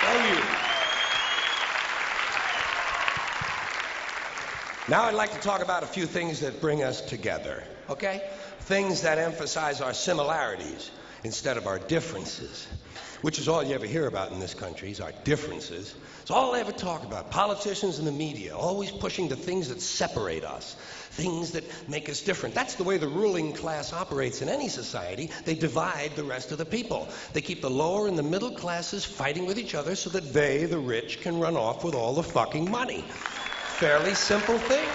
Thank you. Now I'd like to talk about a few things that bring us together, okay? Things that emphasize our similarities instead of our differences, which is all you ever hear about in this country, is our differences. It's all they ever talk about. Politicians and the media, always pushing the things that separate us, things that make us different. That's the way the ruling class operates in any society. They divide the rest of the people. They keep the lower and the middle classes fighting with each other so that they, the rich, can run off with all the fucking money. Fairly simple thing,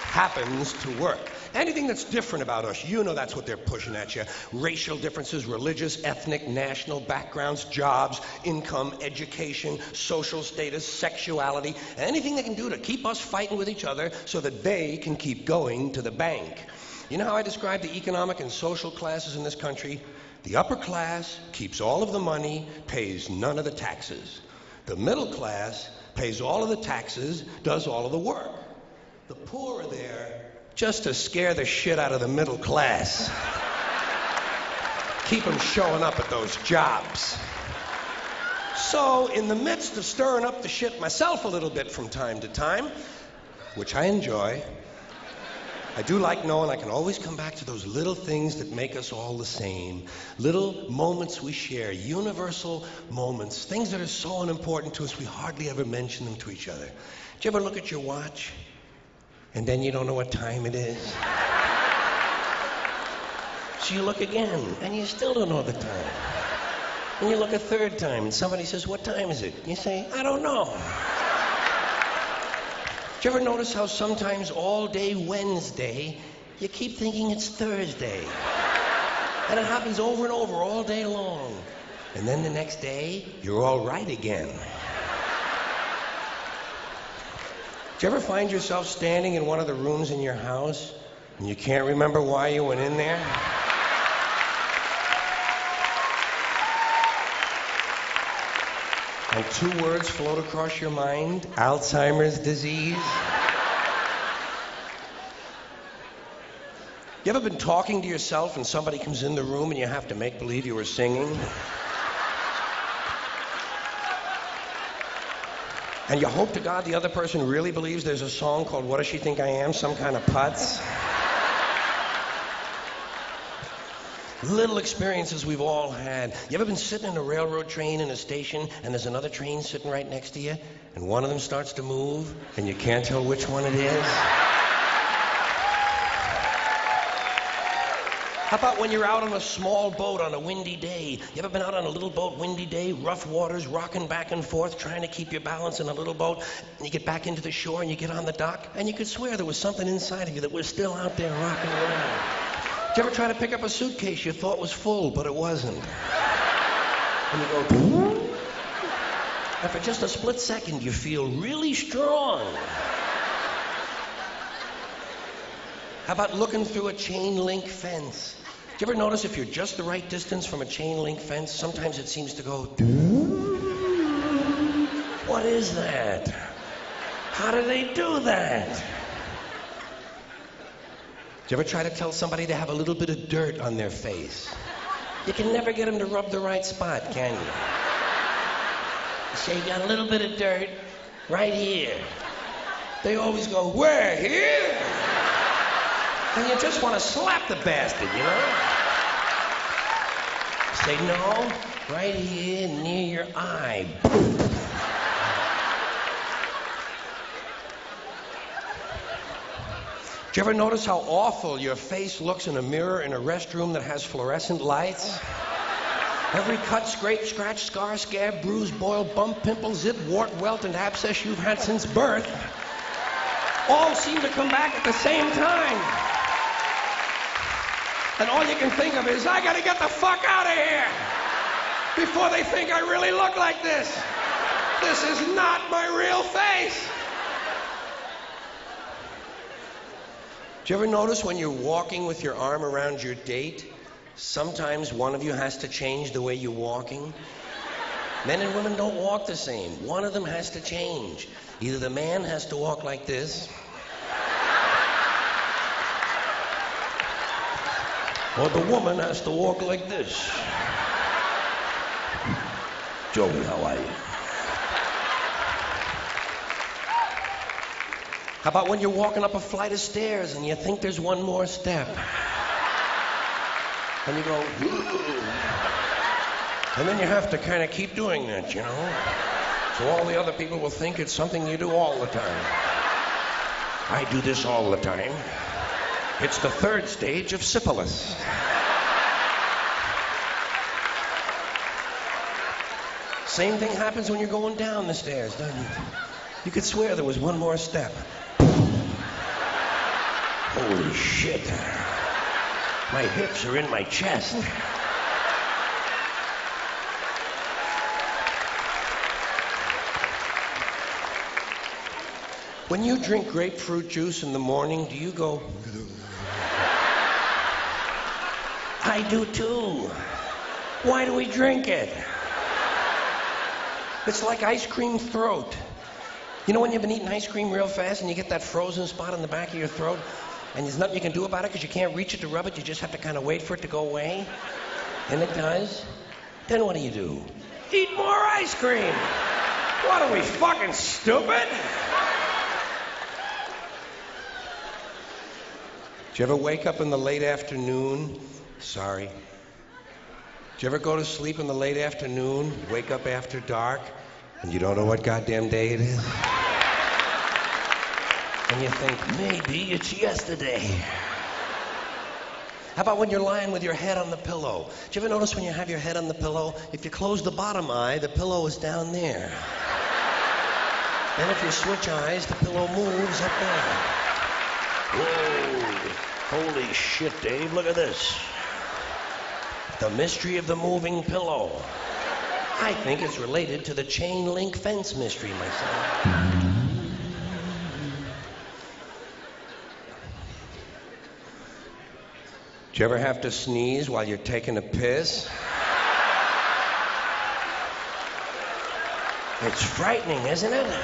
happens to work. Anything that's different about us, you know that's what they're pushing at you. Racial differences, religious, ethnic, national backgrounds, jobs, income, education, social status, sexuality, anything they can do to keep us fighting with each other so that they can keep going to the bank. You know how I describe the economic and social classes in this country? The upper class keeps all of the money, pays none of the taxes. The middle class pays all of the taxes, does all of the work. The poor are there just to scare the shit out of the middle class. Keep them showing up at those jobs. So, in the midst of stirring up the shit myself a little bit from time to time, which I enjoy, I do like knowing I can always come back to those little things that make us all the same. Little moments we share, universal moments, things that are so unimportant to us we hardly ever mention them to each other. Do you ever look at your watch and then you don't know what time it is? So you look again and you still don't know the time. And you look a third time and somebody says, "What time is it?" You say, "I don't know." Do you ever notice how sometimes all day Wednesday, you keep thinking it's Thursday? And it happens over and over all day long. And then the next day, you're all right again. Do you ever find yourself standing in one of the rooms in your house and you can't remember why you went in there? And two words float across your mind: Alzheimer's disease. You ever been talking to yourself and somebody comes in the room and you have to make believe you were singing? And you hope to God the other person really believes there's a song called "What Does She Think I Am?" Some kind of putz. Little experiences we've all had. You ever been sitting in a railroad train in a station and there's another train sitting right next to you and one of them starts to move and you can't tell which one it is? How about when you're out on a small boat on a windy day? You ever been out on a little boat, windy day, rough waters, rocking back and forth, trying to keep your balance in a little boat, and you get back into the shore and you get on the dock and you could swear there was something inside of you that was still out there rocking around? Did you ever try to pick up a suitcase you thought was full, but it wasn't? And you go, "Boom." And for just a split second, you feel really strong. How about looking through a chain link fence? Do you ever notice if you're just the right distance from a chain link fence, sometimes it seems to go, "Doo." What is that? How do they do that? Do you ever try to tell somebody to have a little bit of dirt on their face? You can never get them to rub the right spot, can you? You say, "You got a little bit of dirt right here." They always go, "Where? Here?" And you just want to slap the bastard, you know? Say, "No, right here near your eye." Do you ever notice how awful your face looks in a mirror in a restroom that has fluorescent lights? Every cut, scrape, scratch, scar, scab, bruise, boil, bump, pimple, zit, wart, welt, and abscess you've had since birth all seem to come back at the same time. And all you can think of is, "I gotta get the fuck out of here before they think I really look like this. This is not my real face." Do you ever notice when you're walking with your arm around your date, sometimes one of you has to change the way you're walking? Men and women don't walk the same. One of them has to change. Either the man has to walk like this, or the woman has to walk like this. Joey, how are you? How about when you're walking up a flight of stairs and you think there's one more step? And you go, ooh. And then you have to kind of keep doing that, you know? So all the other people will think it's something you do all the time. I do this all the time. It's the third stage of syphilis. Same thing happens when you're going down the stairs, doesn't it? You could swear there was one more step. Holy shit. My hips are in my chest. When you drink grapefruit juice in the morning, do you go... I do too. Why do we drink it? It's like ice cream throat. You know when you've been eating ice cream real fast and you get that frozen spot on the back of your throat and there's nothing you can do about it because you can't reach it to rub it, you just have to kind of wait for it to go away? And it does. Then what do? Eat more ice cream. What are we, fucking stupid? Did you ever wake up in the late afternoon? Sorry. Did you ever go to sleep in the late afternoon, wake up after dark, and you don't know what goddamn day it is? And you think, maybe it's yesterday. How about when you're lying with your head on the pillow? Do you ever notice when you have your head on the pillow, if you close the bottom eye, the pillow is down there. Then if you switch eyes, the pillow moves up there. Whoa, holy shit, Dave, look at this. The mystery of the moving pillow. I think it's related to the chain link fence mystery myself. Do you ever have to sneeze while you're taking a piss? It's frightening, isn't it?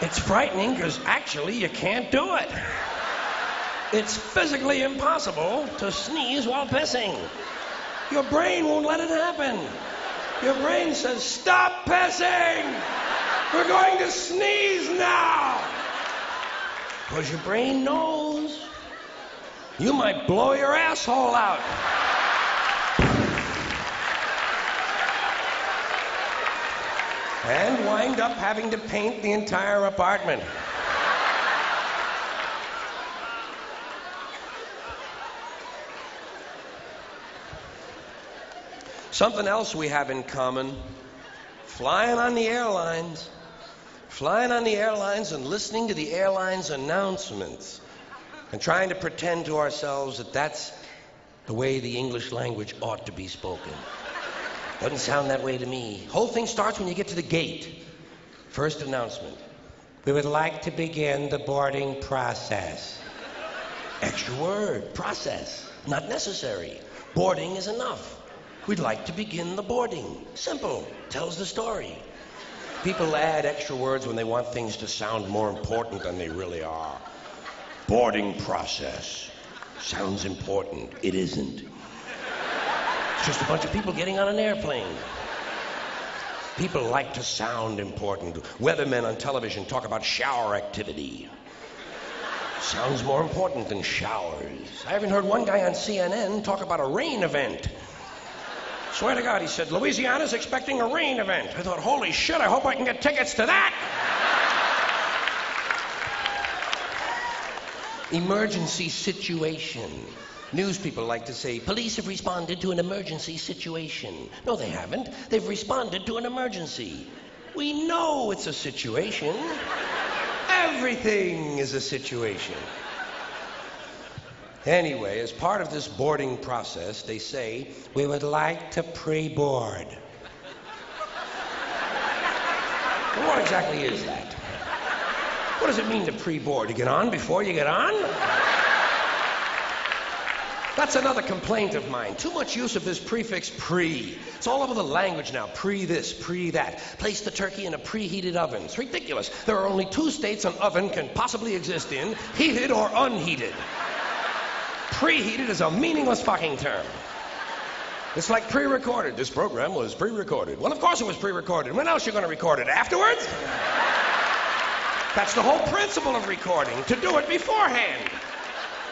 It's frightening because actually you can't do it. It's physically impossible to sneeze while pissing. Your brain won't let it happen. Your brain says, stop pissing! We're going to sneeze now! Because your brain knows you might blow your asshole out. And wind up having to paint the entire apartment. Something else we have in common, flying on the airlines. Flying on the airlines and listening to the airlines' announcements and trying to pretend to ourselves that that's the way the English language ought to be spoken. Doesn't sound that way to me. Whole thing starts when you get to the gate. First announcement. We would like to begin the boarding process. Extra word, process. Not necessary. Boarding is enough. We'd like to begin the boarding. Simple. Tells the story. People add extra words when they want things to sound more important than they really are. Boarding process. Sounds important. It isn't. It's just a bunch of people getting on an airplane. People like to sound important. Weathermen on television talk about shower activity. Sounds more important than showers. I even heard one guy on CNN talk about a rain event. Swear to God, he said, Louisiana's expecting a rain event. I thought, holy shit, I hope I can get tickets to that. Emergency situation. News people like to say, police have responded to an emergency situation. No, they haven't. They've responded to an emergency. We know it's a situation. Everything is a situation. Anyway, as part of this boarding process, they say, we would like to pre-board. Well, what exactly is that? What does it mean to pre-board? You get on before you get on? That's another complaint of mine. Too much use of this prefix pre. It's all over the language now. Pre this, pre that. Place the turkey in a preheated oven. It's ridiculous. There are only two states an oven can possibly exist in, heated or unheated. Preheated is a meaningless fucking term. It's like pre-recorded. This program was pre-recorded. Well, of course it was pre-recorded. When else are you going to record it? Afterwards? That's the whole principle of recording, to do it beforehand.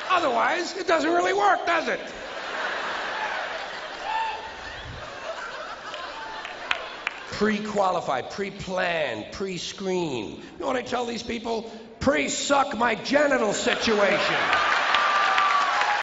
Otherwise, it doesn't really work, does it? Pre-qualified, pre-planned, pre-screened. You know what I tell these people? Pre-suck my genital situation.